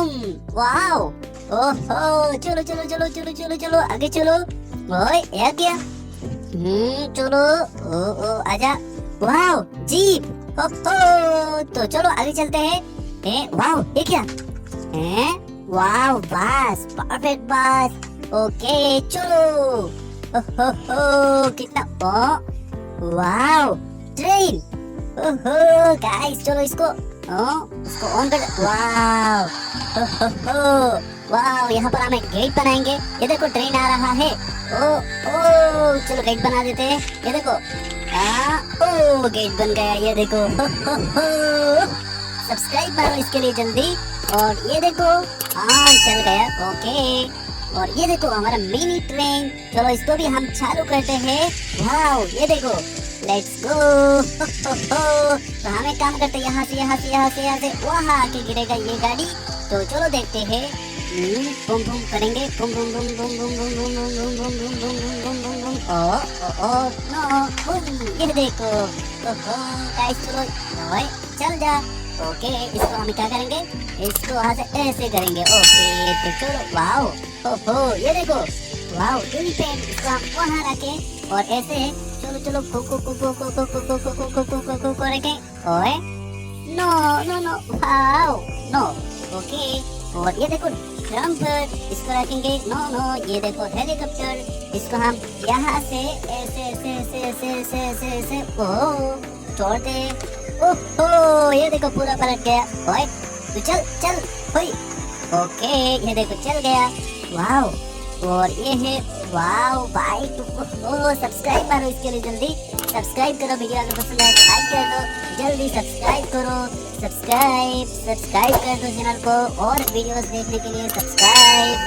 Boom. Wow, ओहो, चलो चलो चलो चलो चलो चलो आगे चलो। ओए ये क्या? चलो, ओ आजा। Wow, jeep. ओहो, तो चलो आगे चलते हैं। वाओ, ये क्या? वाओ, बस, परफेक्ट बस। ओके, चलो। ओहो, कितना वाओ, ट्रेन। ओहो गाइस, चलो इसको ऑन कर। वाओ, ओहो, वाओ, यहाँ पर हमें गेट बनाएंगे। ये देखो ट्रेन आ रहा है। ओ ओ, चलो गेट बना देते हैं। ये देखो, ओ गेट बन गया। ये देखो, सब्सक्राइब मारो इसके लिए जल्दी। और ये देखो, चल गया। ओके, और ये देखो हमारा मिनी ट्रेन। चलो इसको भी हम चालू करते हैं। वाओ, ये देखो, लेट्स गो। तो हमें काम करते यहाँ से वहाँ आके गिरेगा ये गाड़ी। तो चलो देखते हैं। बूम बूम करेंगे, boom boom boom boom boom boom boom boom boom boom boom boom boom boom boom. Oh no, boom, ये देखो। गाइस चलो, ओए चल जा। ओके, इसको हम क्या करेंगे? इसको वहाँ से ऐसे करेंगे। ओके, तो चलो। वाओ, ओहो, ये देखो, वाओ, एलिफेंट। इसको हम वहाँ रखें और ऐसे चलो चलो करेंगे। ओए no no no, wow, no. Okay, और ये देखो ट्रम्पर, इसको रखेंगे। नो नो, ये देखो हेलीकॉप्टर, इसको हम यहाँ से ऐसे ऐसे ऐसे ऐसे ऐसे ऐसे ऐसे छोड़ दे। ओहो, ये देखो पूरा पलट गया। ओए तो चल चल, होई। ओके, ये देखो चल गया। वाओ, और ये है, वाओ भाई, सब्सक्राइब मारो इसके लिए जल्दी। सब्सक्राइब करो, वीडियो अगर पसंद आए तो लाइक कर दो। जल्दी सब्सक्राइब करो, सब्सक्राइब कर दो चैनल को, और वीडियोस देखने के लिए सब्सक्राइब।